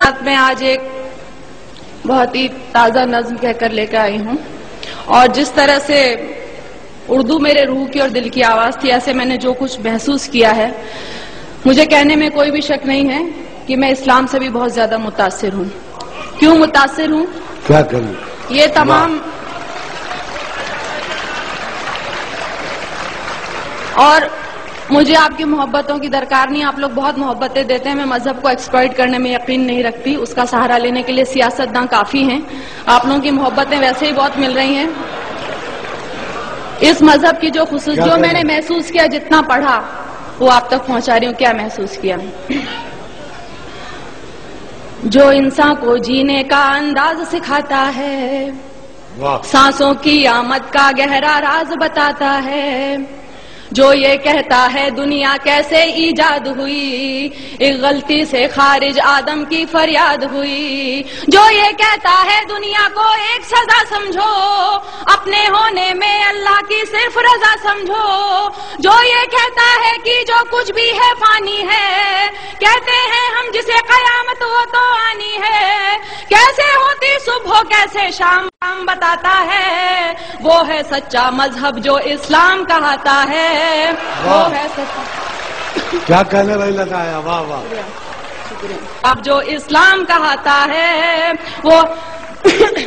ساتھ میں آج ایک بہت ہی تازہ نظم کہہ کر لے کر آئی ہوں، اور جس طرح سے اردو میرے روح کی اور دل کی آواز تھی، ایسے میں نے جو کچھ محسوس کیا ہے، مجھے کہنے میں کوئی بھی شک نہیں ہے کہ میں اسلام سے بھی بہت زیادہ متاثر ہوں۔ کیوں متاثر ہوں؟ کیا کروں؟ یہ تمام اور مجھے آپ کی محبتوں کی درکار نہیں، آپ لوگ بہت محبتیں دیتے ہیں، میں مذہب کو ایکسپلائٹ کرنے میں یقین نہیں رکھتی، اس کا سہارا لینے کے لیے سیاستداں کافی ہیں، آپ لوگوں کی محبتیں ویسے ہی بہت مل رہی ہیں۔ اس مذہب کی جو خصوص جو میں نے محسوس کیا، جتنا پڑھا وہ آپ تک پہنچا رہی ہوں۔ کیا محسوس کیا؟ جو انسان کو جینے کا انداز سکھاتا ہے، سانسوں کی آمد کا گہرا راز بتاتا ہے، جو یہ کہتا ہے دنیا کیسے ایجاد ہوئی، ایک غلطی سے خارج آدم کی فریاد ہوئی، جو یہ کہتا ہے دنیا کو ایک سزا سمجھو، اپنے ہونے میں اللہ کی صرف رضا سمجھو، جو یہ کہتا ہے کہ جو کچھ بھی ہے فانی ہے، کہتے ہیں ہم جسے قیامت وہ تو آنی ہے، کیسے ہوتی صبح کیسے شام بتاتا ہے، وہ ہے سچا مذہب جو اسلام کہاتا ہے، وہ ہے سچا۔ کیا کہنے والی لگایا، واہ واہ۔ اب جو اسلام کہاتا ہے وہ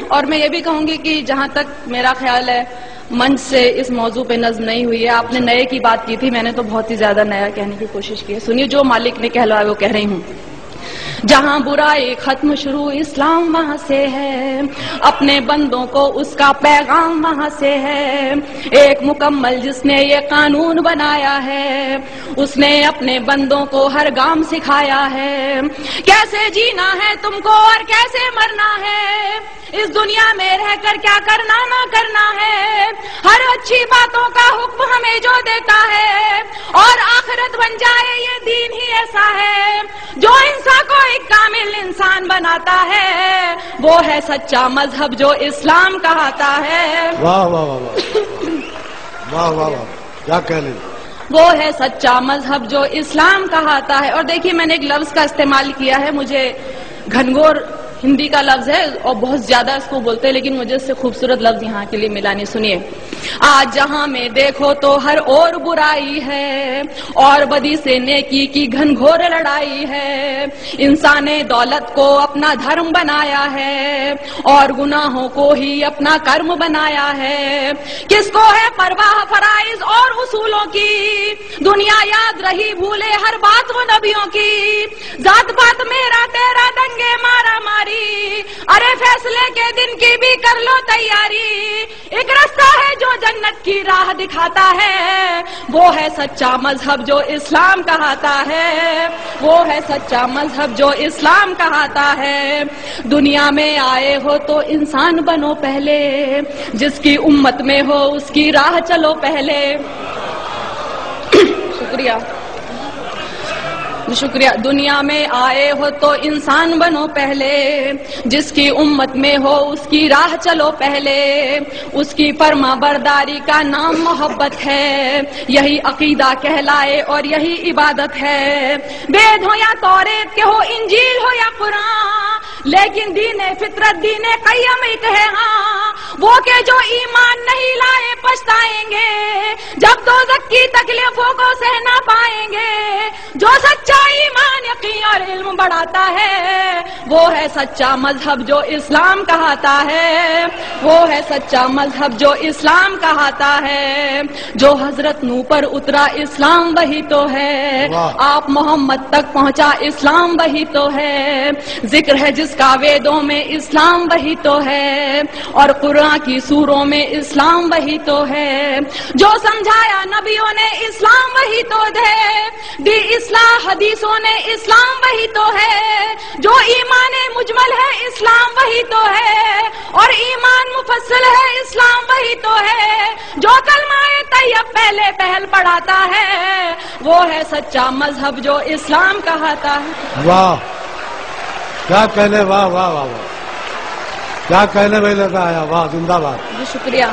اور میں یہ بھی کہوں گی کہ جہاں تک میرا خیال ہے منچ سے اس موضوع پہ نظم نہیں ہوئی ہے، آپ نے نئے کی بات کی تھی، میں نے تو بہت ہی زیادہ نیا کہنے کی کوشش کی ہے۔ سنیے، جو مالک نے کہلوایا وہ کہہ رہی ہوں۔ جہاں برائی ختم شروع اسلام وہاں سے ہے، اپنے بندوں کو اس کا پیغام وہاں سے ہے، ایک مکمل جس نے یہ قانون بنایا ہے، اس نے اپنے بندوں کو ہر گام سکھایا ہے، کیسے جینا ہے تم کو اور کیسے مرنا ہے، اس دنیا میں رہ کر کیا کرنا نہ کرنا ہے، ہر اچھی باتوں کا حکم ہمیں جو دیتا ہے، اور آخرت بن جائے یہ دین ہی ایسا ہے جو انسان کو ایک کامل انسان بناتا ہے، وہ ہے سچا مذہب جو اسلام کہاتا ہے۔ واہ واہ واہ واہ واہ واہ، کیا کہنے، وہ ہے سچا مذہب جو اسلام کہاتا ہے۔ اور دیکھیے، میں نے ایک لفظ کا استعمال کیا ہے، مجھے گھنگور ہندی کا لفظ ہے اور بہت زیادہ اس کو بولتے ہیں، لیکن مجھے اس سے خوبصورت لفظ یہاں کے لیے ملا نہیں۔ سنیے، آج جہاں میں دیکھو تو ہر اور برائی ہے، اور بدی سے نیکی کی گھنگھور لڑائی ہے، انسان نے دولت کو اپنا دھرم بنایا ہے، اور گناہوں کو ہی اپنا کرم بنایا ہے، کس کو ہے پرواہ فرائض اور اصولوں کی، دنیا یاد رہی بھولے ہر بات وہ نبیوں کی، ذات پات میرا تیرا دنگے مارا ماری، ارے فیصلے کے دن کی بھی کر لو تیاری، ایک راستہ ہے جو جنت کی راہ دکھاتا ہے، وہ ہے سچا مذہب جو اسلام کہاتا ہے، وہ ہے سچا مذہب جو اسلام کہاتا ہے۔ دنیا میں آئے ہو تو انسان بنو پہلے، جس کی امت میں ہو اس کی راہ چلو پہلے۔ شکریہ شکریہ۔ دنیا میں آئے ہو تو انسان بنو پہلے، جس کی امت میں ہو اس کی راہ چلو پہلے، اس کی فرما برداری کا نام محبت ہے، یہی عقیدہ کہلائے اور یہی عبادت ہے، وید ہو یا توریت کے ہو، انجیل ہو یا قرآن، لیکن دین فطرت دین قیم ایک ہے، ہاں وہ کہ جو ایمان نہیں لائے پچھتائیں گے، جب دوزخ کی تکلیفوں کو سہ نہ پائیں گے، جو سچا ایمان یقین اور علم بڑھاتا ہے، وہ ہے سچا مذہب جو اسلام کہاتا ہے، وہ ہے سچا مذہب جو اسلام کہاتا ہے، جو حضرت نوح پر اترا اسلام وہی تو ہے، آپ محمد تک پہنچا اسلام وہی تو ہے، ذکر ہے جس کا ویدوں میں اسلام وہی تو ہے، اور قرآن کی سوروں میں اسلام وہی تو ہے، جو سمجھایا نبیوں نے اسلام وہی تو دی اصلاح حدیثوں نے اسلام وہی تو ہے، جو ایمان مجمل ہے اسلام وہی تو ہے، اور ایمان مفصل ہے اسلام وہی تو ہے، جو کلمہ طیب پہلے پہل پڑھاتا ہے، وہ ہے سچا مذہب جو اسلام کہاتا ہے۔ واہ، کیا کہنے، واہ واہ واہ واہ، کیا کہنے میں لگا آیا، واہ، زندہ باد۔ جی شکریہ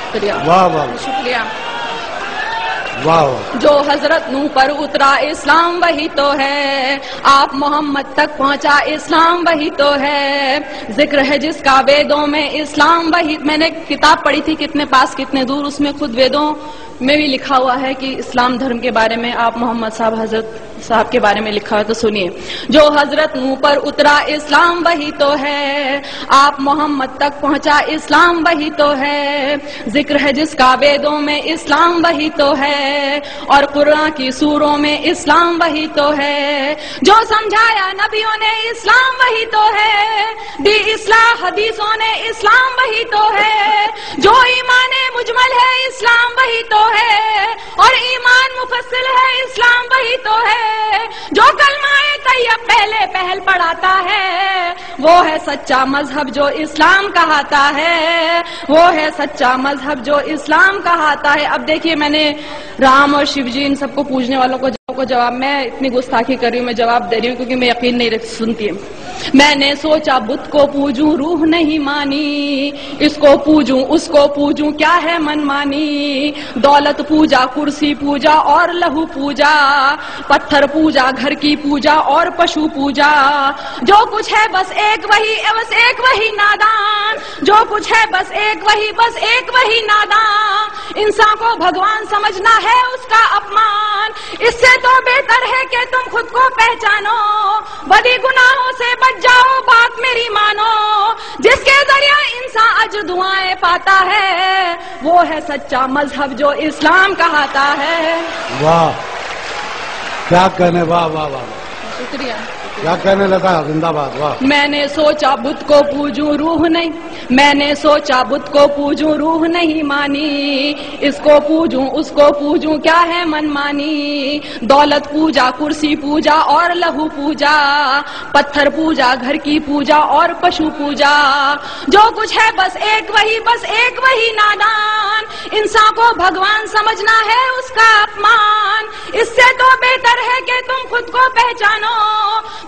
شکریہ، واہ واہ، شکریہ۔ واہ جو حضرت نوح پر اترا اسلام وہی تو ہے، آپ محمد تک پہنچا اسلام وہی تو ہے، ذکر ہے جس کا ویدوں میں اسلام وہی. میں نے کتاب پڑھی تھی کتنے پاس کتنے دور، اس میں خود ویدوں میں بھی لکھا ہوا ہے کہ اسلام دھرم کے بارے میں آپ محمد صاحب حضرت صاحب کے بارے میں لکھا ہے. تو سنیے، جو حضرت نوح پر اترا اسلام وہی تو ہے، آپ محمد تک پہنچا اسلام وہی تو ہے، ذکر ہے جس کا ویدوں میں اسلام وہی تو ہے، اور قرآن کی سوروں میں اسلام وہی تو ہے، جو سمجھایا نبیوں نے اسلام وہی تو ہے، دی اصلاح حدیثوں نے اسلام وہی تو ہے، جو ایمان مجمل ہے اسلام وہی تو ہے، اور ایمان مفصل ہے اسلام وہی تو ہے، جو کلمہ طیب پہلے پہل پڑھاتا ہے، وہ ہے سچا مذہب جو اسلام کہاتا ہے، وہ ہے سچا مذہب جو اسلام کہاتا ہے. اب دیکھیے، میں نے رام اور شیو جی ان سب کو پوجنے والوں کو جواب، میں اتنی گستاخی کر رہی ہوں، میں جواب دے رہی ہوں کیونکہ میں یقین نہیں سنتی. میں نے سوچا بت کو پوجوں روح نہیں مانی، اس کو پوجوں اس کو پوجوں کیا ہے من مانی، دولت پوجا کرسی پوجا اور لہو پوجا، پتھر پوجا گھر کی پوجا اور پشو پوجا، جو کچھ ہے بس ایک وہی نادان، جو کچھ ہے بس ایک وہی نادان، انسان کو بھگوان سمجھنا ہے اس کا اپمان، اس سے تو بہتر ہے کہ تم خود کو پہچانو، بدی گناہوں سے بچ جاؤ بات میری مانو، جس کے ذریعہ انسان اجر دعائیں پاتا ہے، وہ ہے سچا مذہب جو اسلام کہاتا ہے. واہ کیا کہنے، واہ واہ واہ، شکریہ. کیا کہنے لگا، زندہ باد. واہ. میں نے سوچا بت کو پوجوں روح نہیں، میں نے سوچا بت کو پوجوں روح نہیں مانی، اس کو پوجوں اس کو پوجوں کیا ہے من مانی، دولت پوجا کرسی پوجا اور لہو پوجا، پتھر پوجا گھر کی پوجا اور پشو پوجا، جو کچھ ہے بس ایک وہی نادان، انسان کو بھگوان سمجھنا ہے اس کا اپمان، اس سے تو بہتر ہے کہ تم خود کو پہچانو،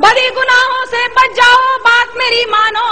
بڑی گناہوں سے بچ جاؤ بات میری مانو،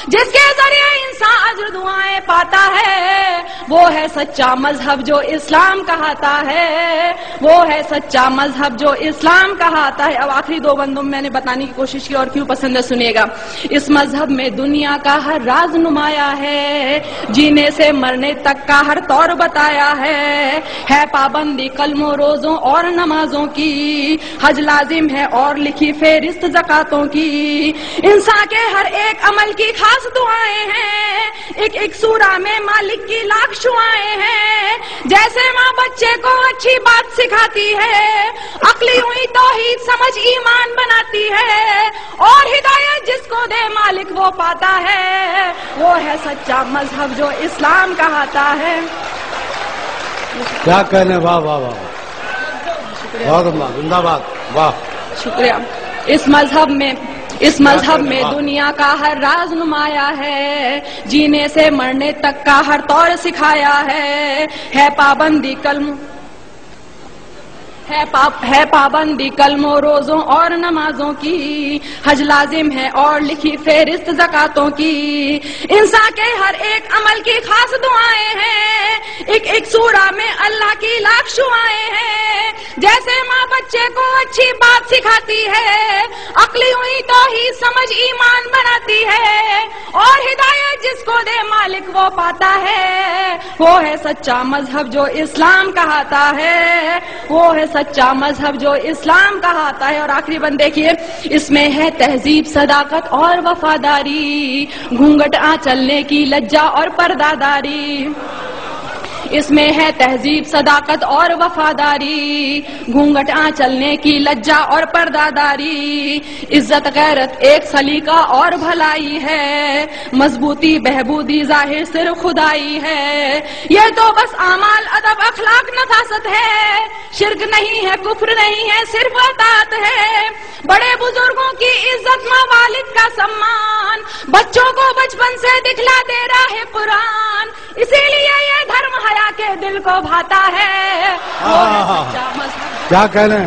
جس کے ذریعے انسان اجر دعائیں پاتا ہے، وہ ہے سچا مذہب جو اسلام کہاتا ہے، وہ ہے سچا مذہب جو اسلام کہاتا ہے. اب آخری دو بندوں میں نے بتانے کی کوشش کی اور کیوں پسند ہے سنیے گا. اس مذہب میں دنیا کا ہر راز نمایا ہے، جینے سے مرنے تک کا ہر طور بتایا ہے پابندی کلموں روزوں اور نمازوں کی، حج لازم ہے اور لکھی فہرست زکاتوں کی، انسان کے ہر ایک عمل کی خاص دعائیں ہیں، ایک سورہ میں مالک کی لاکھ شعائیں ہیں، جیسے ماں بچے کو اچھی بات سکھاتی ہے، عقلی ہوئی توحید سمجھ ایمان بناتی ہے، اور ہدایت جس کو دے مالک وہ پاتا ہے، وہ ہے سچا مذہب جو اسلام کہاتا ہے. کیا کہنے، واہ واہ واہ، بہت اللہ، زندہ باد. واہ شکریہ. اس مذہب میں دنیا کا ہر راز نمایا ہے، جینے سے مرنے تک کا ہر طور سکھایا ہے پابندی پابندی کلموں روزوں اور نمازوں کی، حج لازم ہے اور لکھی فہرست زکاتوں کی، انسان کے ہر ایک عمل کی خاص دعائیں ہیں، ایک سورہ میں اللہ کی لاکھ شعائیں ہیں، جیسے ماں بچے کو اچھی بات سکھاتی ہے، عقلی ہوئی توحید سمجھ ایمان بناتی ہے، اور ہدایت جس کو دے مالک وہ پاتا ہے، وہ ہے سچا مذہب جو اسلام کہاتا ہے، وہ ہے سچا مذہب جو اسلام کہاتا ہے. اور آخری بند دیکھیے، اس میں ہے تہذیب صداقت اور وفاداری، گھونگھٹ چلنے کی لجا اور پرداداری، اس میں ہے تہذیب صداقت اور وفاداری، گھونگھٹ چلنے کی لجا اور پرداداری، عزت غیرت ایک سلیقہ اور بھلائی ہے، مضبوطی بہبودی ظاہر صرف خدائی ہے، یہ تو بس اعمال ادب اخلاق نفاست ہے، شرک نہیں ہے کفر نہیں ہے صرف اطاعت ہے، بڑے بزرگوں کی عزت ماں والد کا سمان، بچوں کو بچپن سے دکھلا دے راہ قرآن، اسی لیے یہ دھرم حیا کے دل کو بھاتا ہے. کیا کہنے